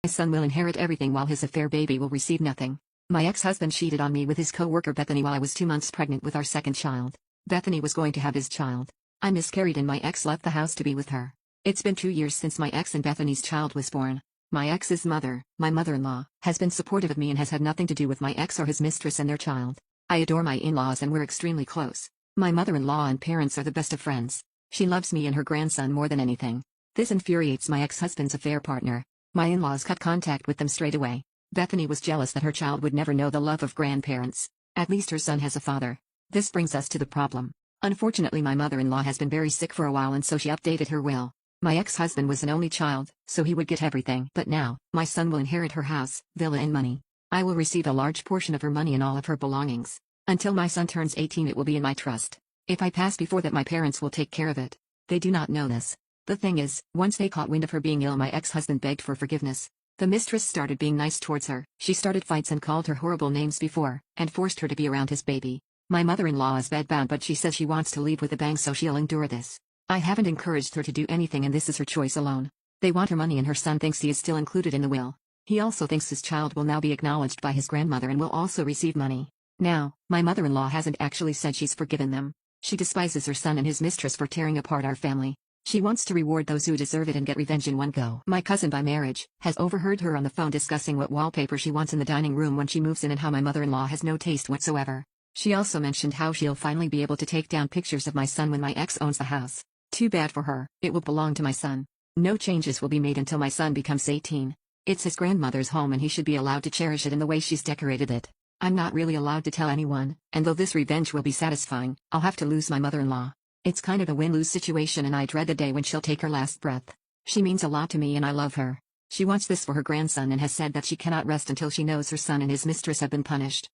My son will inherit everything while his affair baby will receive nothing. My ex-husband cheated on me with his co-worker Bethany while I was 2 months pregnant with our second child. Bethany was going to have his child. I miscarried and my ex left the house to be with her. It's been 2 years since my ex and Bethany's child was born. My ex's mother, my mother-in-law, has been supportive of me and has had nothing to do with my ex or his mistress and their child. I adore my in-laws and we're extremely close. My mother-in-law and parents are the best of friends. She loves me and her grandson more than anything. This infuriates my ex-husband's affair partner. My in-laws cut contact with them straight away. Bethany was jealous that her child would never know the love of grandparents. At least her son has a father. This brings us to the problem. Unfortunately, my mother-in-law has been very sick for a while and so she updated her will. My ex-husband was an only child, so he would get everything. But now, my son will inherit her house, villa and money. I will receive a large portion of her money and all of her belongings. Until my son turns 18 it will be in my trust. If I pass before that my parents will take care of it. They do not know this. The thing is, once they caught wind of her being ill my ex-husband begged for forgiveness. The mistress started being nice towards her. She started fights and called her horrible names before, and forced her to be around his baby. My mother-in-law is bedbound but she says she wants to leave with a bang so she'll endure this. I haven't encouraged her to do anything and this is her choice alone. They want her money and her son thinks he is still included in the will. He also thinks his child will now be acknowledged by his grandmother and will also receive money. Now, my mother-in-law hasn't actually said she's forgiven them. She despises her son and his mistress for tearing apart our family. She wants to reward those who deserve it and get revenge in one go. My cousin by marriage has overheard her on the phone discussing what wallpaper she wants in the dining room when she moves in and how my mother-in-law has no taste whatsoever. She also mentioned how she'll finally be able to take down pictures of my son when my ex owns the house. Too bad for her, it will belong to my son. No changes will be made until my son becomes 18. It's his grandmother's home and he should be allowed to cherish it in the way she's decorated it. I'm not really allowed to tell anyone, and though this revenge will be satisfying, I'll have to lose my mother-in-law. It's kind of a win-lose situation and I dread the day when she'll take her last breath. She means a lot to me and I love her. She wants this for her grandson and has said that she cannot rest until she knows her son and his mistress have been punished.